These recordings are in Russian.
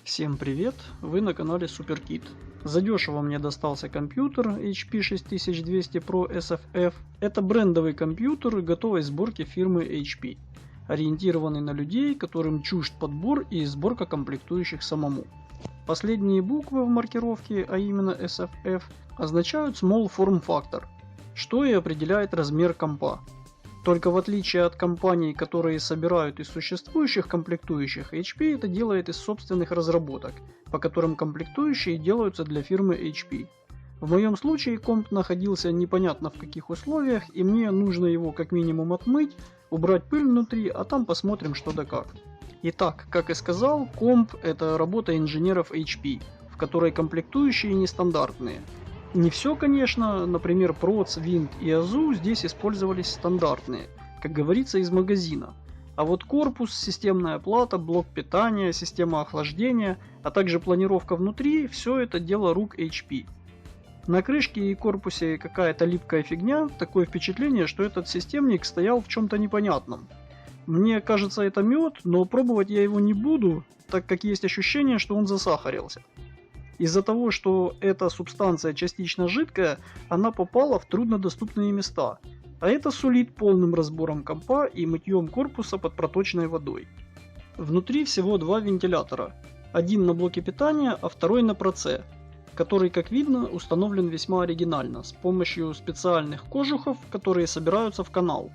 Всем привет! Вы на канале SuperKit. Задешево мне достался компьютер HP 6200 Pro SFF. Это брендовый компьютер готовой сборки фирмы HP, ориентированный на людей, которым чужд подбор и сборка комплектующих самому. Последние буквы в маркировке, а именно SFF, означают Small Form Factor, что и определяет размер компа. Только в отличие от компаний, которые собирают из существующих комплектующих, HP это делает из собственных разработок, по которым комплектующие делаются для фирмы HP. В моем случае комп находился непонятно в каких условиях, и мне нужно его как минимум отмыть, убрать пыль внутри, а там посмотрим что да как. Итак, как и сказал, комп это работа инженеров HP, в которой комплектующие нестандартные. Не все, конечно, например, проц, винт и азу здесь использовались стандартные, как говорится, из магазина. А вот корпус, системная плата, блок питания, система охлаждения, а также планировка внутри, все это дело рук HP. На крышке и корпусе какая-то липкая фигня, такое впечатление, что этот системник стоял в чем-то непонятном. Мне кажется, это мед, но пробовать я его не буду, так как есть ощущение, что он засахарился. Из-за того, что эта субстанция частично жидкая, она попала в труднодоступные места, а это сулит полным разбором компа и мытьем корпуса под проточной водой. Внутри всего два вентилятора, один на блоке питания, а второй на проце, который, как видно, установлен весьма оригинально, с помощью специальных кожухов, которые собираются в канал.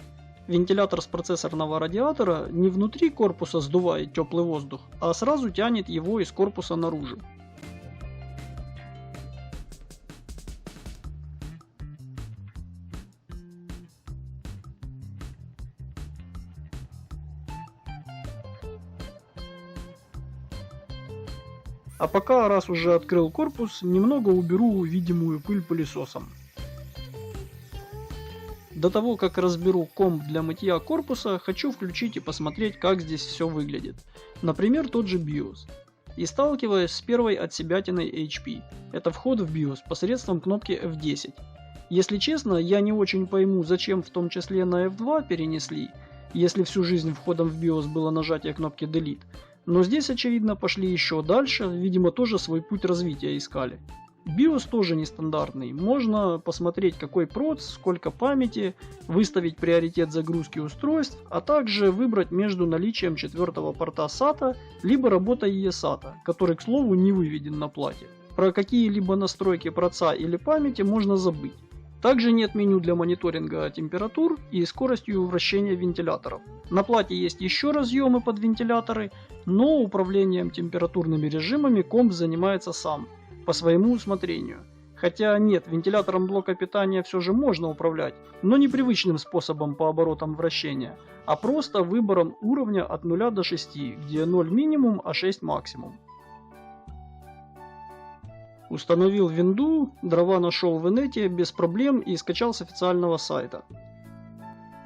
Вентилятор с процессорного радиатора не внутри корпуса сдувает теплый воздух, а сразу тянет его из корпуса наружу. А пока, раз уже открыл корпус, немного уберу видимую пыль пылесосом. До того, как разберу комп для мытья корпуса, хочу включить и посмотреть, как здесь все выглядит. Например, тот же BIOS. И сталкиваюсь с первой отсебятиной HP. Это вход в BIOS посредством кнопки F10. Если честно, я не очень пойму, зачем в том числе на F2 перенесли, если всю жизнь входом в BIOS было нажатие кнопки Delete. Но здесь, очевидно, пошли еще дальше, видимо, тоже свой путь развития искали. BIOS тоже нестандартный, можно посмотреть какой проц, сколько памяти, выставить приоритет загрузки устройств, а также выбрать между наличием четвертого порта SATA, либо работой eSATA, который, к слову, не выведен на плате. Про какие-либо настройки проца или памяти можно забыть. Также нет меню для мониторинга температур и скоростью вращения вентиляторов. На плате есть еще разъемы под вентиляторы, но управлением температурными режимами комп занимается сам, по своему усмотрению. Хотя нет, вентилятором блока питания все же можно управлять, но не привычным способом по оборотам вращения, а просто выбором уровня от 0 до 6, где 0 минимум, а 6 максимум. Установил винду, дрова нашел в инете без проблем и скачал с официального сайта.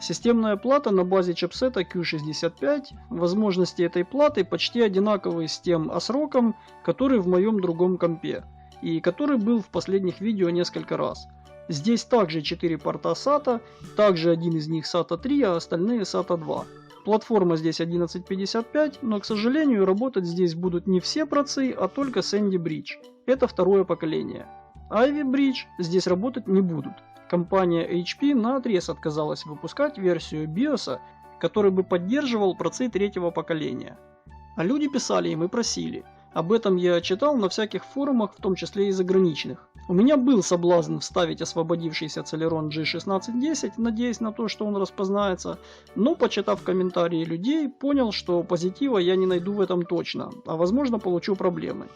Системная плата на базе чипсета Q65, возможности этой платы почти одинаковые с тем ASRock'ом, который в моем другом компе, и который был в последних видео несколько раз. Здесь также 4 порта SATA, также один из них SATA 3, а остальные SATA 2. Платформа здесь 1155, но, к сожалению, работать здесь будут не все процы, а только Sandy Bridge. Это второе поколение. Ivy Bridge здесь работать не будут. Компания HP наотрез отказалась выпускать версию BIOS, который бы поддерживал процы третьего поколения. А люди писали им и просили. Об этом я читал на всяких форумах, в том числе и заграничных. У меня был соблазн вставить освободившийся Celeron G1610, надеясь на то, что он распознается, но, почитав комментарии людей, понял, что позитива я не найду в этом точно, а возможно получу проблемы.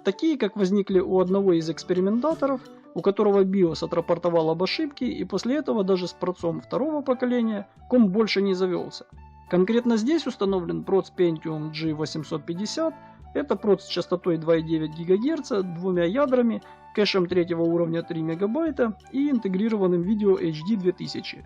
Такие, как возникли у одного из экспериментаторов, у которого BIOS отрапортовал об ошибке, и после этого даже с процом второго поколения комп больше не завелся. Конкретно здесь установлен проц Pentium G850, это проц с частотой 2,9 ГГц, двумя ядрами, кэшем третьего уровня 3 МБ и интегрированным видео HD 2000.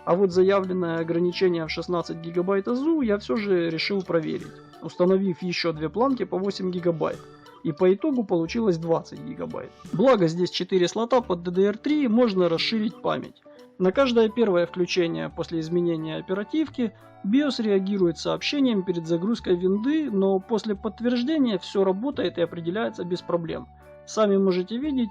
А вот заявленное ограничение в 16 ГБ АЗУ я все же решил проверить, установив еще две планки по 8 ГБ. И по итогу получилось 20 ГБ. Благо здесь 4 слота под DDR3, можно расширить память. На каждое первое включение после изменения оперативки BIOS реагирует сообщением перед загрузкой винды, но после подтверждения все работает и определяется без проблем. Сами можете видеть.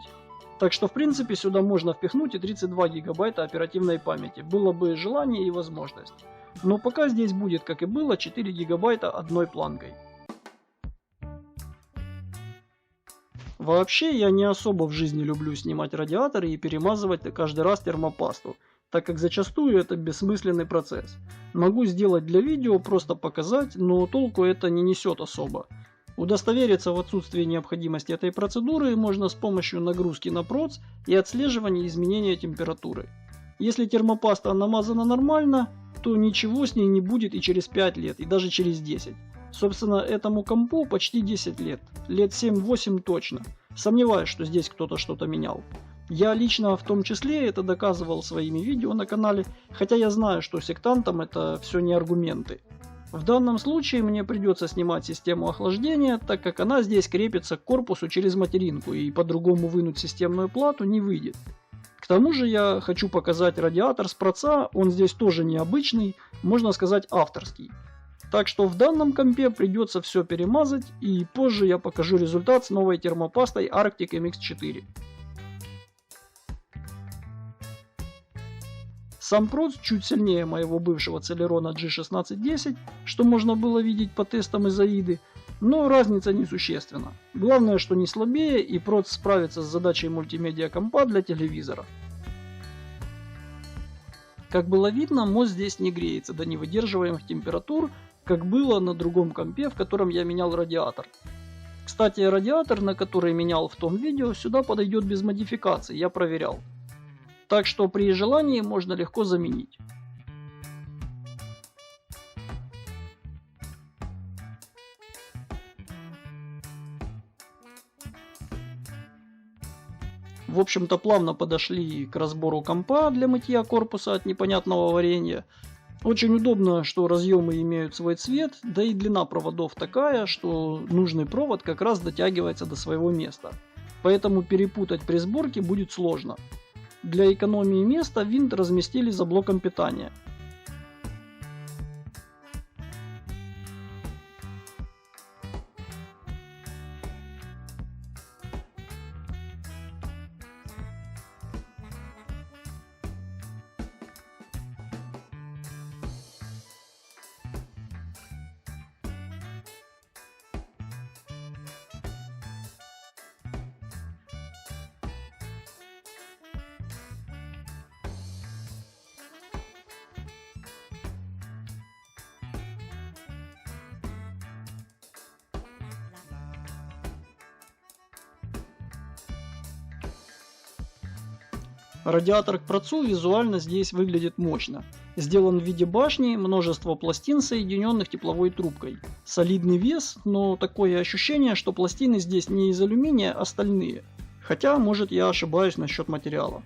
Так что в принципе сюда можно впихнуть и 32 гигабайта оперативной памяти, было бы желание и возможность. Но пока здесь будет, как и было, 4 гигабайта одной планкой. Вообще я не особо в жизни люблю снимать радиаторы и перемазывать каждый раз термопасту, так как зачастую это бессмысленный процесс. Могу сделать для видео, просто показать, но толку это не несет особо. Удостовериться в отсутствии необходимости этой процедуры можно с помощью нагрузки на проц и отслеживания изменения температуры. Если термопаста намазана нормально, то ничего с ней не будет и через 5 лет, и даже через 10. Собственно, этому компу почти 10 лет. Лет 7-8 точно. Сомневаюсь, что здесь кто-то что-то менял. Я лично в том числе это доказывал своими видео на канале, хотя я знаю, что сектантам это все не аргументы. В данном случае мне придется снимать систему охлаждения, так как она здесь крепится к корпусу через материнку и по-другому вынуть системную плату не выйдет. К тому же я хочу показать радиатор с проца, он здесь тоже необычный, можно сказать авторский. Так что в данном компе придется все перемазать, и позже я покажу результат с новой термопастой Arctic MX4. Сам проц чуть сильнее моего бывшего Celeron G1610, что можно было видеть по тестам из AIDA, но разница несущественна. Главное, что не слабее, и проц справится с задачей мультимедиа компа для телевизора. Как было видно, мост здесь не греется до невыдерживаемых температур, как было на другом компе, в котором я менял радиатор. Кстати, радиатор, на который менял в том видео, сюда подойдет без модификаций, я проверял. Так что при желании можно легко заменить. В общем-то, плавно подошли к разбору компа для мытья корпуса от непонятного варенья. Очень удобно, что разъемы имеют свой цвет, да и длина проводов такая, что нужный провод как раз дотягивается до своего места. Поэтому перепутать при сборке будет сложно. Для экономии места винт разместили за блоком питания. Радиатор к процу визуально здесь выглядит мощно. Сделан в виде башни, множество пластин, соединенных тепловой трубкой. Солидный вес, но такое ощущение, что пластины здесь не из алюминия, а стальные. Хотя, может, я ошибаюсь насчет материала.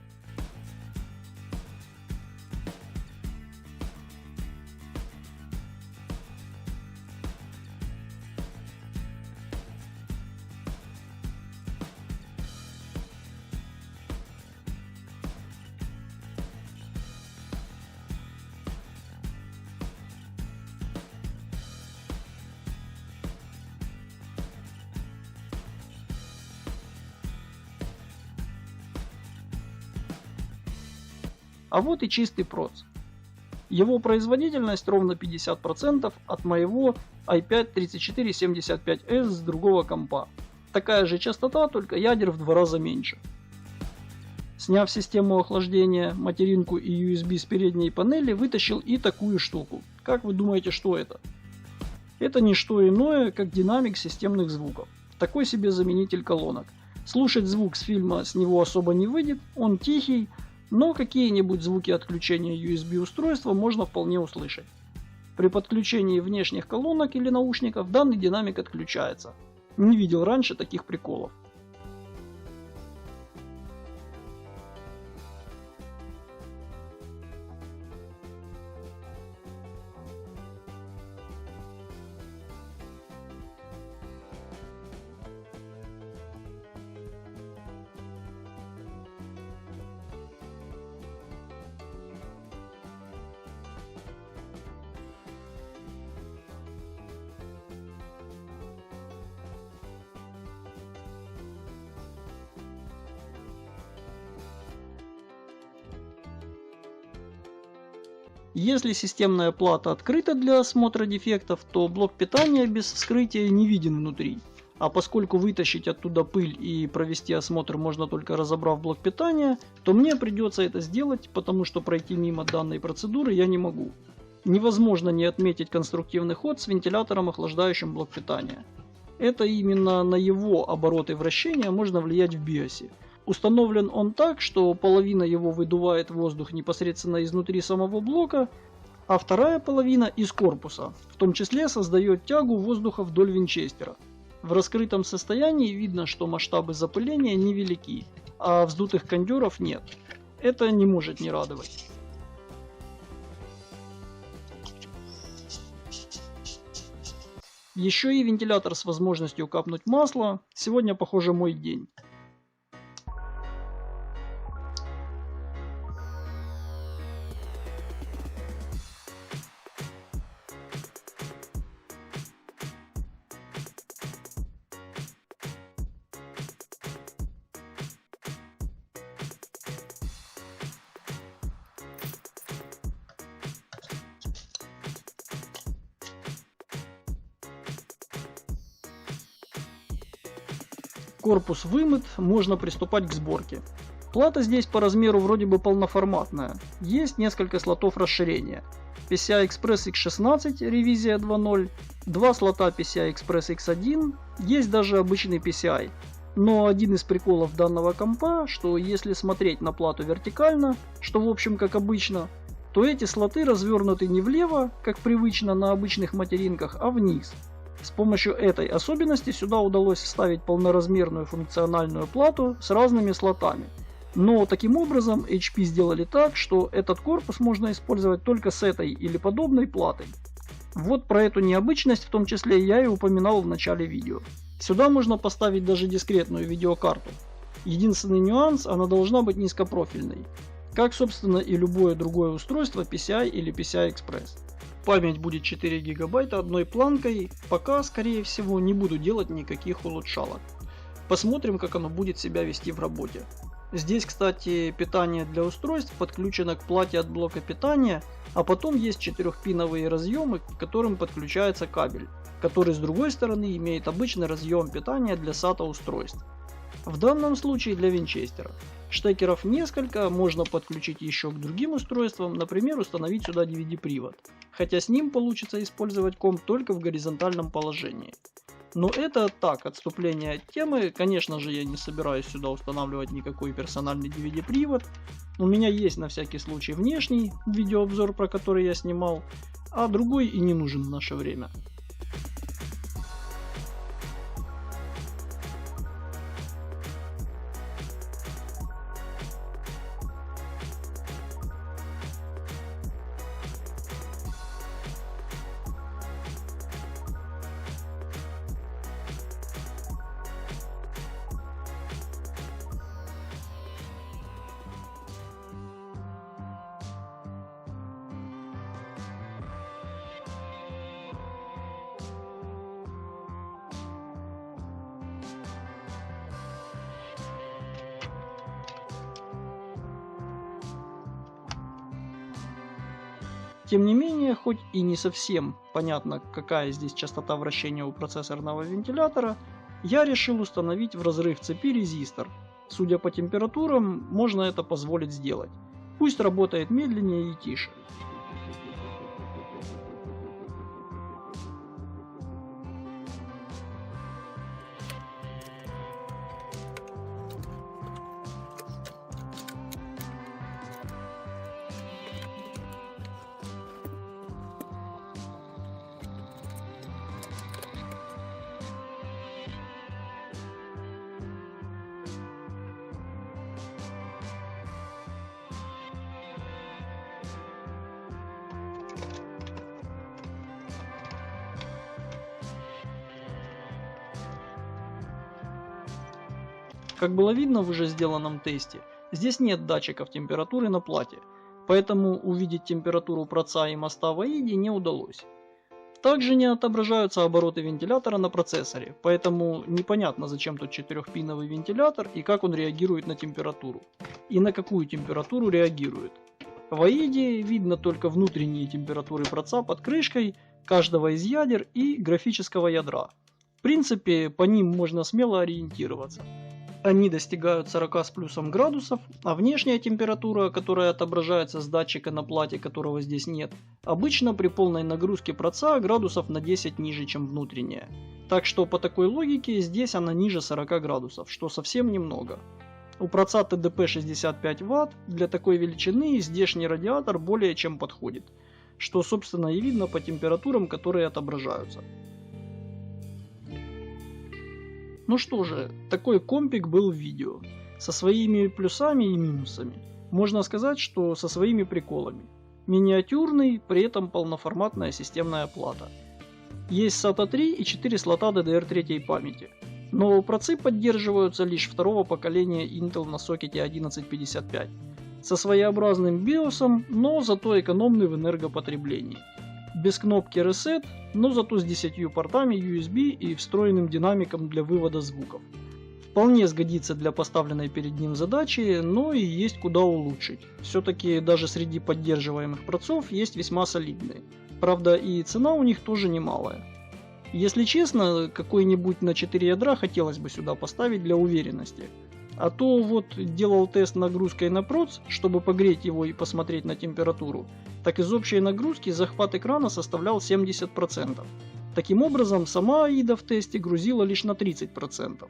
А вот и чистый проц. Его производительность ровно 50% от моего i5-3475S с другого компа. Такая же частота, только ядер в 2 раза меньше. Сняв систему охлаждения, материнку и USB с передней панели, вытащил и такую штуку. Как вы думаете, что это? Это не что иное, как динамик системных звуков. Такой себе заменитель колонок. Слушать звук с фильма с него особо не выйдет, он тихий, но какие-нибудь звуки отключения USB устройства можно вполне услышать. При подключении внешних колонок или наушников данный динамик отключается. Не видел раньше таких приколов. Если системная плата открыта для осмотра дефектов, то блок питания без вскрытия не виден внутри. А поскольку вытащить оттуда пыль и провести осмотр можно только разобрав блок питания, то мне придется это сделать, потому что пройти мимо данной процедуры я не могу. Невозможно не отметить конструктивный ход с вентилятором, охлаждающим блок питания. Это именно на его обороты вращения можно влиять в BIOS. Установлен он так, что половина его выдувает воздух непосредственно изнутри самого блока, а вторая половина из корпуса, в том числе создает тягу воздуха вдоль винчестера. В раскрытом состоянии видно, что масштабы запыления невелики, а вздутых кондеров нет. Это не может не радовать. Еще и вентилятор с возможностью капнуть масло. Сегодня, похоже, мой день. Корпус вымыт, можно приступать к сборке. Плата здесь по размеру вроде бы полноформатная. Есть несколько слотов расширения. PCI Express X16 ревизия 2.0, два слота PCI Express X1, есть даже обычный PCI. Но один из приколов данного компа, что если смотреть на плату вертикально, что в общем как обычно, то эти слоты развернуты не влево, как привычно на обычных материнках, а вниз. С помощью этой особенности сюда удалось вставить полноразмерную функциональную плату с разными слотами. Но таким образом HP сделали так, что этот корпус можно использовать только с этой или подобной платой. Вот про эту необычность в том числе я и упоминал в начале видео. Сюда можно поставить даже дискретную видеокарту. Единственный нюанс, она должна быть низкопрофильной. Как собственно и любое другое устройство PCI или PCI Express. Память будет 4 гигабайта одной планкой, пока, скорее всего, не буду делать никаких улучшалок. Посмотрим, как оно будет себя вести в работе. Здесь, кстати, питание для устройств подключено к плате от блока питания, а потом есть 4-пиновые разъемы, к которым подключается кабель, который с другой стороны имеет обычный разъем питания для SATA устройств. В данном случае для винчестера. Штекеров несколько, можно подключить еще к другим устройствам, например, установить сюда DVD-привод. Хотя с ним получится использовать комп только в горизонтальном положении. Но это так, отступление от темы. Конечно же, я не собираюсь сюда устанавливать никакой персональный DVD-привод. У меня есть на всякий случай внешний видеообзор, про который я снимал, а другой и не нужен в наше время. Тем не менее, хоть и не совсем понятно, какая здесь частота вращения у процессорного вентилятора, я решил установить в разрыв цепи резистор. Судя по температурам, можно это позволить сделать. Пусть работает медленнее и тише. Как было видно в уже сделанном тесте, здесь нет датчиков температуры на плате, поэтому увидеть температуру проца и моста в AIDE не удалось. Также не отображаются обороты вентилятора на процессоре, поэтому непонятно, зачем тут 4-пиновый вентилятор и как он реагирует на температуру. И на какую температуру реагирует. В AIDE видно только внутренние температуры проца под крышкой каждого из ядер и графического ядра. В принципе, по ним можно смело ориентироваться. Они достигают 40 с плюсом градусов, а внешняя температура, которая отображается с датчика на плате, которого здесь нет, обычно при полной нагрузке проца градусов на 10 ниже, чем внутренняя. Так что по такой логике здесь она ниже 40 градусов, что совсем немного. У проца ТДП 65 Вт, для такой величины здешний радиатор более чем подходит, что собственно и видно по температурам, которые отображаются. Ну что же, такой компик был в видео, со своими плюсами и минусами. Можно сказать, что со своими приколами. Миниатюрный, при этом полноформатная системная плата. Есть SATA 3 и 4 слота DDR3 памяти. Но процы поддерживаются лишь второго поколения Intel на сокете 1155. Со своеобразным биосом, но зато экономный в энергопотреблении. Без кнопки Reset, но зато с 10 портами USB и встроенным динамиком для вывода звуков. Вполне сгодится для поставленной перед ним задачи, но и есть куда улучшить. Все-таки даже среди поддерживаемых процов есть весьма солидные. Правда, и цена у них тоже немалая. Если честно, какой-нибудь на 4 ядра хотелось бы сюда поставить для уверенности. А то вот делал тест нагрузкой на проц, чтобы погреть его и посмотреть на температуру, так из общей нагрузки захват экрана составлял 70%. Таким образом, сама AIDA в тесте грузила лишь на 30%.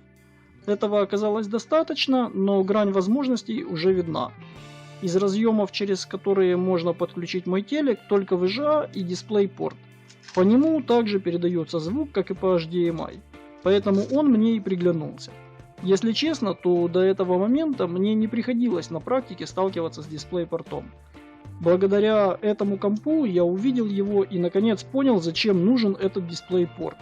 Этого оказалось достаточно, но грань возможностей уже видна. Из разъемов, через которые можно подключить мой телек, только VGA и DisplayPort. По нему также передается звук, как и по HDMI, поэтому он мне и приглянулся. Если честно, то до этого момента мне не приходилось на практике сталкиваться с DisplayPort'ом. Благодаря этому компу я увидел его и наконец понял, зачем нужен этот DisplayPort.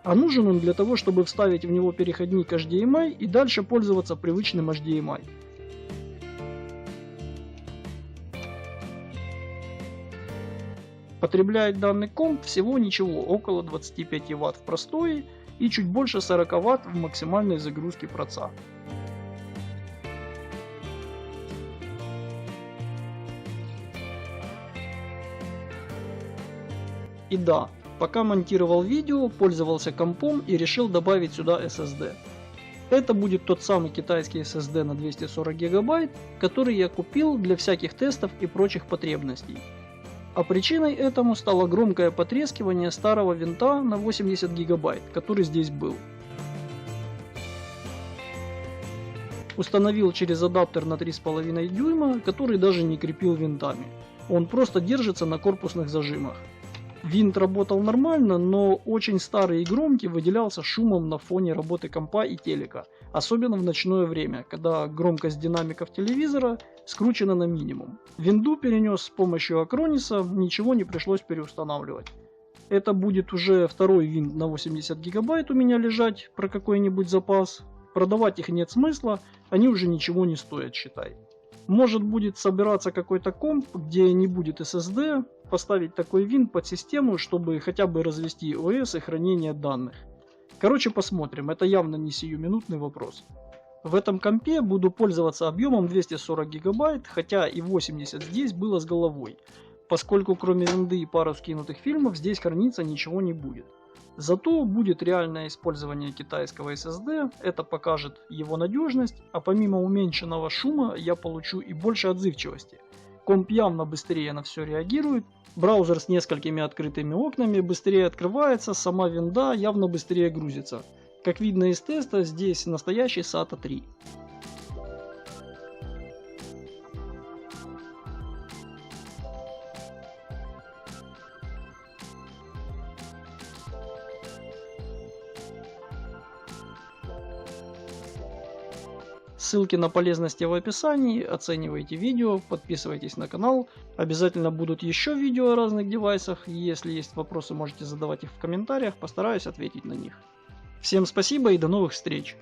А нужен он для того, чтобы вставить в него переходник HDMI и дальше пользоваться привычным HDMI. Потребляет данный комп всего ничего, около 25 Вт в простое и чуть больше 40 Вт в максимальной загрузке проца. И да, пока монтировал видео, пользовался компом и решил добавить сюда SSD. Это будет тот самый китайский SSD на 240 ГБ, который я купил для всяких тестов и прочих потребностей. А причиной этому стало громкое потрескивание старого винта на 80 ГБ, который здесь был. Установил через адаптер на 3,5 дюйма, который даже не крепил винтами. Он просто держится на корпусных зажимах. Винт работал нормально, но очень старый и громкий выделялся шумом на фоне работы компа и телека, особенно в ночное время, когда громкость динамиков телевизора скручена на минимум. Винду перенес с помощью Acronis, ничего не пришлось переустанавливать. Это будет уже второй винт на 80 гигабайт у меня лежать про какой-нибудь запас. Продавать их нет смысла, они уже ничего не стоят, считай. Может будет собираться какой-то комп, где не будет SSD, поставить такой винт под систему, чтобы хотя бы развести OS и хранение данных. Короче, посмотрим, это явно не сиюминутный вопрос. В этом компе буду пользоваться объемом 240 гигабайт, хотя и 80 здесь было с головой, поскольку кроме винды и пару скинутых фильмов здесь храниться ничего не будет. Зато будет реальное использование китайского SSD, это покажет его надежность, а помимо уменьшенного шума я получу и больше отзывчивости. Комп явно быстрее на все реагирует, браузер с несколькими открытыми окнами быстрее открывается, сама винда явно быстрее грузится. Как видно из теста, здесь настоящий SATA 3. Ссылки на полезности в описании, оценивайте видео, подписывайтесь на канал. Обязательно будут еще видео о разных девайсах. Если есть вопросы, можете задавать их в комментариях, постараюсь ответить на них. Всем спасибо и до новых встреч!